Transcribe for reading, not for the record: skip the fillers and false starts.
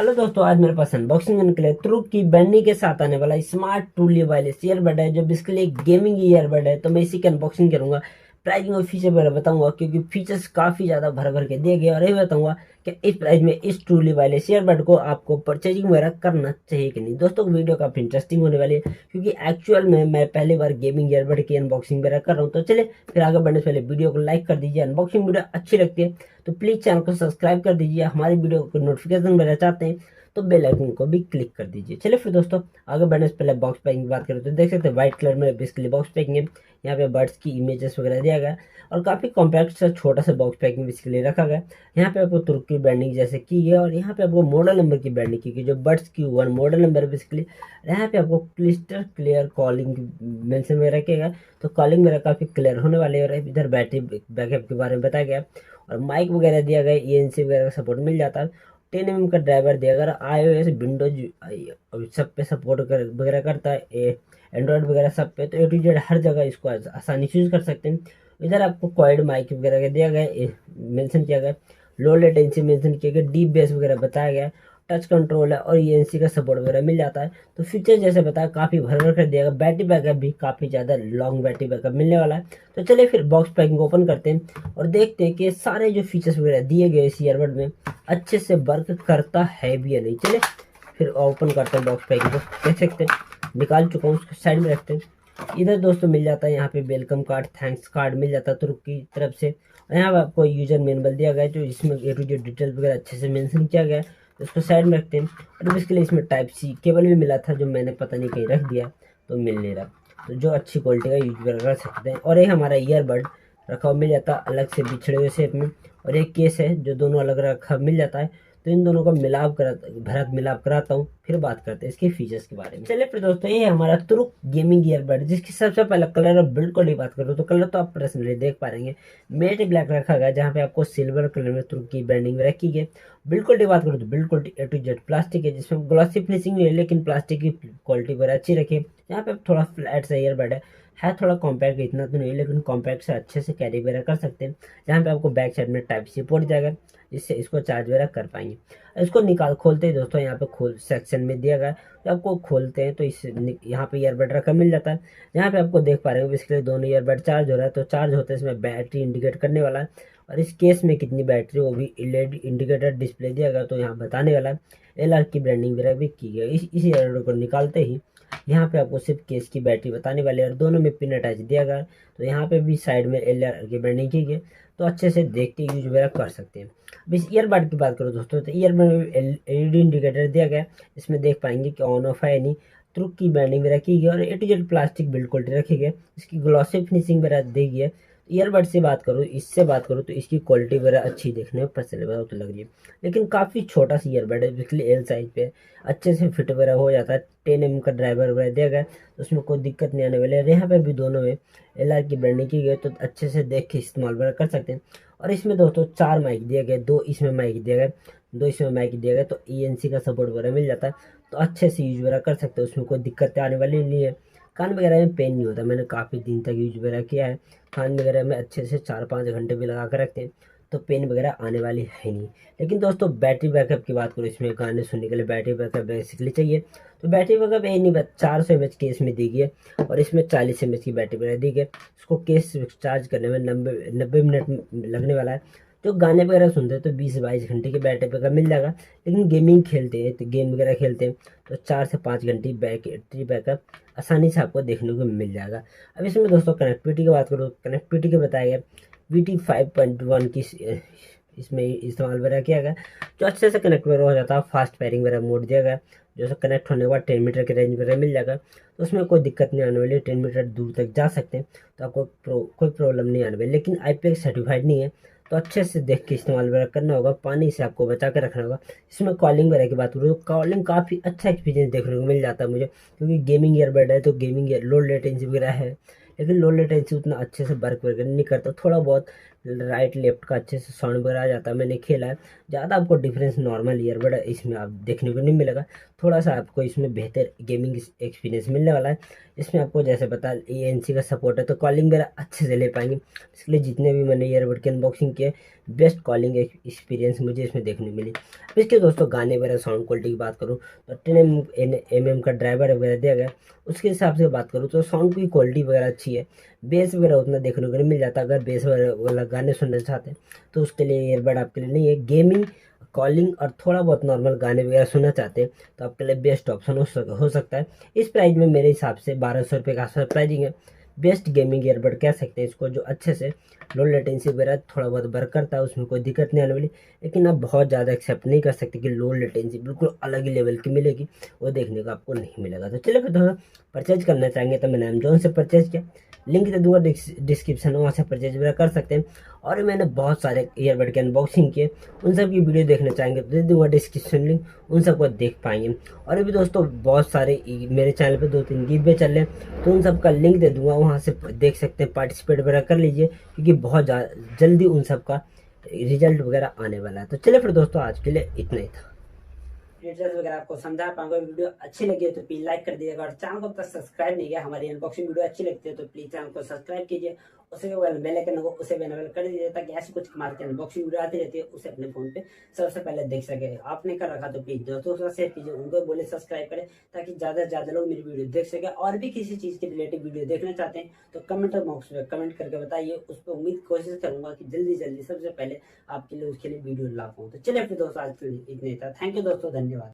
Hello दोस्तों, आज मेरे पास अनबॉक्सिंग करने के लिए ट्रूक की बैंडी के साथ आने वाला स्मार्ट ट्रूली वायरलेस ईयरबड है, जो बेसिकली एक गेमिंग ईयरबड है। तो मैं इसी की अनबॉक्सिंग करूंगा, प्राइसिंग और फीचर वगैरह बताऊंगा, क्योंकि फीचर्स काफी ज्यादा भर भर के दिए गए। और ये बताऊंगा कि इस प्राइस में इस ट्रूली वायरलेस ईयरबड को आपको परचेजिंग वगैरह करना चाहिए कि नहीं। दोस्तों वीडियो काफी इंटरेस्टिंग होने वाली है, क्योंकि एक्चुअल में मैं पहली बार गेमिंग ईयरबड की अनबॉक्सिंग वगैरह कर रहा हूँ। तो चले फिर आगे बढ़ने से पहले वीडियो को लाइक कर दीजिए। अनबॉक्सिंग वीडियो अच्छी लगती है तो प्लीज चैनल को सब्सक्राइब कर दीजिए। हमारी वीडियो को नोटिफिकेशन वगैरह चाहते हैं तो बेल आइकन को भी क्लिक कर दीजिए। चलिए फिर दोस्तों आगे बढ़ने से पहले बॉक्स पैकिंग की बात करें तो देख सकते हैं व्हाइट कलर में बेसिकली बॉक्स पैकिंग है। यहाँ पे बर्ड्स की इमेजेस वगैरह दिया गया और काफी कॉम्पैक्ट सा छोटा सा बॉक्स पैकिंग बेसिकली रखा गया। यहाँ पे आपको तुर्क की ब्रांडिंग जैसे की है और यहाँ पे आपको मॉडल नंबर की ब्रांडिंग की गई, जो बर्ड्स की वन मॉडल नंबर बेसिकली। यहाँ पे आपको क्लिस्टर क्लियर कॉलिंग मेंशन वगैरह किया गया, तो कॉलिंग मेरा काफी क्लियर होने वाले है। और इधर बैटरी बैकअप के बारे में बताया गया और माइक वगैरह दिया गया, ENC वगैरह का सपोर्ट मिल जाता है। 10 mm का ड्राइवर दिया, अगर iOS विंडोज सब पे सपोर्ट कर वगैरह करता है, एंड्रॉयड वगैरह सब पे, तो A to Z हर जगह इसको आसानी से यूज कर सकते हैं। इधर आपको क्वाड माइक वगैरह दिया गया, मेंशन किया गया, लो लेटेंसी मेंशन किया गया, डीप बेस वगैरह बताया गया, टच कंट्रोल है और ENC का सपोर्ट वगैरह मिल जाता है। तो फीचर जैसे बताया काफी भर भर कर दिया गया। बैटरी बैकअप भी काफी ज्यादा लॉन्ग बैटरी बैकअप मिलने वाला है। तो चलिए फिर बॉक्स पैकिंग ओपन करते हैं और देखते हैं कि सारे जो फीचर्स वगैरह दिए गए इस ईयरबड में अच्छे से वर्क करता है भी या नहीं। चले फिर ओपन करते हैं बॉक्स पैकिंग को। देख सकते हैं निकाल चुका हूँ, उसको साइड में रखते हैं। इधर दोस्तों मिल जाता है यहाँ पे वेलकम कार्ड, थैंक्स कार्ड मिल जाता है तुर्क की तरफ से। और यहाँ पे आपको यूजर मैनुअल दिया गया है, जो इसमें A to Z डिटेल वगैरह अच्छे से मेंशन किया गया है। तो उसको साइड में रखते हैं। और इसके लिए इसमें टाइप सी केबल भी मिला था, जो मैंने पता नहीं कहीं रख दिया तो मिल नहीं रहा, तो जो अच्छी क्वालिटी का यूज कर सकते हैं। और ये हमारा ईयरबड रखा हुआ मिल जाता है अलग से बिछड़े हुए शेप में, और एक केस है जो दोनों अलग रखा मिल जाता है। तो इन दोनों का मिलाप कराता हूँ, फिर बात करते हैं इसके फीचर्स के बारे में। चलिए फिर दोस्तों, ये है हमारा तुर्क गेमिंग ईयरबड, जिसकी सबसे पहले कलर और बिल्ड क्वालिटी बात करूँ तो कलर तो आप पर्सनली देख पा रहे हैं, मेट ब्लैक रखा गया, जहाँ पे आपको सिल्वर कलर में तुर्क की ब्रांडिंग रखी गई। बिल्ड क्वालिटी बात करूँ तो build quality A to Z plastic है, जिसमें ग्लॉसी फिनिशिंग नहीं है, लेकिन प्लास्टिक की क्वालिटी वगैरह अच्छी रखी है। यहाँ पे थोड़ा फ्लैट सा ईयरबड है थोड़ा कॉम्पैक्ट, इतना तो नहीं है, लेकिन कॉम्पैक्ट से अच्छे से कैरी वगैरह कर सकते हैं। जहाँ पे आपको बैक साइड में टाइप सी पोर्ट जाएगा, जिससे इसको चार्ज वगैरह कर पाएंगे। इसको खोलते हैं दोस्तों, यहाँ पे खोल सेक्शन में दिया गया है, तो आपको खोलते हैं तो इस यहाँ पे ईयरबड रखा मिल जाता है। यहाँ पे आपको देख पा रहे हो इसके लिए दोनों ईयरबड चार्ज हो रहा है, तो चार्ज होते हैं इसमें बैटरी इंडिकेट करने वाला है। और इस केस में कितनी बैटरी, वो भी LED इंडिकेटर डिस्प्ले दिया गया, तो यहाँ बताने वाला है। LR की ब्रांडिंग वगैरह भी की गई। इस ईयरबड को निकालते ही यहाँ पे आपको सिर्फ केस की बैटरी बताने वाली है, और दोनों में पिन अटैच दिया गया है। तो यहाँ पे भी साइड में LR की ब्रांडिंग की गई, तो अच्छे से देख के यूज वगैरह कर सकते हैं। अब इस ईयरबड की बात करो दोस्तों, तो ईयरबड में LED इंडिकेटर दिया गया है, इसमें देख पाएंगे कि ऑन ऑफ है नहीं। तुर्क की ब्रांडिंग वगैरह की गई और A to Z plastic build quality रखी गई, इसकी ग्लॉसी फिनिशिंग वगैरह दी गई है। ईयरबड से बात करूँ, इससे बात करूँ तो इसकी क्वालिटी वगैरह अच्छी देखने में पर्सनली बताओ तो लग रही है, लेकिन काफ़ी छोटा सा ईयरबड है, बेसिकली L साइज पे अच्छे से फिट वगैरह हो जाता है। 10 mm का ड्राइवर वगैरह दिया गया है, तो उसमें कोई दिक्कत नहीं आने वाली है। यहाँ पे भी दोनों में LR की ब्रांडिंग की गई, तो अच्छे से देख के इस्तेमाल वगैरह कर सकते हैं। और इसमें दोस्तों 4 माइक दिए गए, 2 इसमें माइक दिया गया, 2 इसमें माइक दिया गया, तो ENC का सपोर्ट वगैरह मिल जाता है, तो अच्छे से यूज वगैरह कर सकते हैं, उसमें कोई दिक्कत आने वाली नहीं है। कान वगैरह में पेन नहीं होता, मैंने काफ़ी दिन तक यूज वगैरह किया है। कान वगैरह में अच्छे से 4-5 घंटे भी लगा कर रखते हैं, तो पेन वगैरह आने वाली है नहीं। लेकिन दोस्तों बैटरी बैकअप की बात करूँ, इसमें गाने सुनने के लिए बैटरी बैकअप बेसिकली चाहिए, तो बैटरी बैकअप ये नहीं, 400 mAh केस में दी गई है, और इसमें 40 mAh की बैटरी वगैरह दी गई है। इसको केस चार्ज करने में 90 मिनट लगने वाला है। जो गाने वगैरह सुनते हैं तो 20-22 घंटे की बैटरी बैकअप मिल जाएगा, लेकिन गेमिंग खेलते हैं तो गेम वगैरह खेलते हैं तो 4 से 5 घंटे बैटरी बैकअप आसानी से आपको देखने को मिल जाएगा। अब इसमें दोस्तों कनेक्टिविटी की बात करूँ, कनेक्टिविटी के बताया गया VT 5.1 की इसमें इस्तेमाल वगैरह किया गया, जो अच्छे से कनेक्ट वगैरह हो जाता है। फास्ट पेयरिंग वगैरह मोड दिया गया, जो से कनेक्ट होने के बाद 10 मीटर के रेंज वगैरह मिल जाएगा, तो उसमें कोई दिक्कत नहीं आने वाली, 10 मीटर दूर तक जा सकते हैं, तो आपको कोई प्रॉब्लम नहीं आने वाली। लेकिन IPX सर्टिफाइड नहीं है, तो अच्छे से देख के इस्तेमाल वगैरह करना होगा, पानी से आपको बचा कर रखना होगा। इसमें कॉलिंग वगैरह की बात करूँ तो कॉलिंग काफ़ी अच्छा एक्सपीरियंस देखने को मिल जाता है मुझे, क्योंकि गेमिंग ईयरबड है, तो गेमिंग लो लेटेंसी वगैरह है, लेकिन लो लेटेंसी उतना अच्छे से वर्क वगैरह नहीं करता, थोड़ा बहुत राइट लेफ्ट का अच्छे से साउंड वगैरह आ जाता है, मैंने खेला है। ज़्यादा आपको डिफरेंस नॉर्मल ईयरबड इसमें आप देखने को नहीं मिलेगा, थोड़ा सा आपको इसमें बेहतर गेमिंग एक्सपीरियंस मिलने वाला है। इसमें आपको जैसे पता ANC का सपोर्ट है, तो कॉलिंग वगैरह अच्छे से ले पाएंगे। इसलिए जितने भी मैंने ईयरबड की अनबॉक्सिंग किए, बेस्ट कॉलिंग एक्सपीरियंस मुझे इसमें देखने मिली। अब इसके दोस्तों गाने वगैरह साउंड क्वालिटी की बात करूँ तो 10mm का ड्राइवर वगैरह दिया गया है। उसके हिसाब से बात करूँ तो साउंड की क्वालिटी वगैरह अच्छी है, बेस वगैरह उतना देखने को नहीं मिल जाता। अगर बेस वाला गाने सुनना चाहते हैं तो उसके लिए ईयरबड आपके लिए नहीं है। गेमिंग, कॉलिंग और थोड़ा बहुत नॉर्मल गाने वगैरह सुनना चाहते हैं तो आपके लिए बेस्ट ऑप्शन हो सकता है। इस प्राइस में मेरे हिसाब से 1200 रुपये का आसपास प्राइसिंग है। बेस्ट गेमिंग ईयरबड कह सकते हैं इसको, जो अच्छे से लो लेटेंसी वगैरह थोड़ा बहुत वर्क करता है, उसमें कोई दिक्कत नहीं आने वाली। लेकिन आप बहुत ज़्यादा एक्सेप्ट नहीं कर सकते कि लो लेटेंसी बिल्कुल अलग ही लेवल की मिलेगी, वो देखने को आपको नहीं मिलेगा। तो चलिए फिर दोस्तों, परचेज करना चाहेंगे तो मैंने अमेजोन से परचेज किया, लिंक दे दूंगा डिस्क्रिप्शन में, वहाँ से परचेज वगैरह कर सकते हैं। और मैंने बहुत सारे ईयरबड के अनबॉक्सिंग किए, उन सब की वीडियो देखना चाहेंगे तो दे दूंगा डिस्क्रिप्शन लिंक, उन सबको देख पाएंगे। और अभी दोस्तों बहुत सारे मेरे चैनल पे 2-3 गिव चल रहे हैं, तो उन सब का लिंक दे दूंगा, वहाँ से देख सकते हैं, पार्टिसिपेट वगैरह कर लीजिए, क्योंकि बहुत जल्दी उन सब का रिजल्ट वगैरह आने वाला है। तो चलिए फिर दोस्तों, आज के लिए इतना ही था। फीचर्स वगैरह आपको समझा पाऊंगा। वीडियो अच्छी लगी है तो प्लीज लाइक कर दीजिएगा, और चैनल को अब तक सब्सक्राइब नहीं किया, हमारी अनबॉक्सिंग वीडियो अच्छी लगती है तो प्लीज चैनल को सब्सक्राइब कीजिए, उसे बेल आइकन को उसे भी एनेबल कर दीजिए, ताकि ऐसी कुछ कमाल की अनबॉक्सिंग वीडियो आती रहती है उसे अपने फोन पे सबसे पहले देख सके। आपने कर रखा तो प्लीज दोस्तों के साथ शेयर कीजिए, उनको बोले सब्सक्राइब करें, ताकि ज्यादा से ज्यादा लोग मेरी वीडियो देख सके। और भी किसी चीज के रिलेटेड वीडियो देखना चाहते हैं तो कमेंट बॉक्स में कमेंट करके बताइए, उस पर उम्मीद कोशिश करूंगा कि जल्दी जल्दी सबसे पहले आपके लिए उसके लिए वीडियो ला पाऊँ। तो चलिए फिर दोस्तों, आज के लिए इतने था। थैंक यू दोस्तों, धन्यवाद।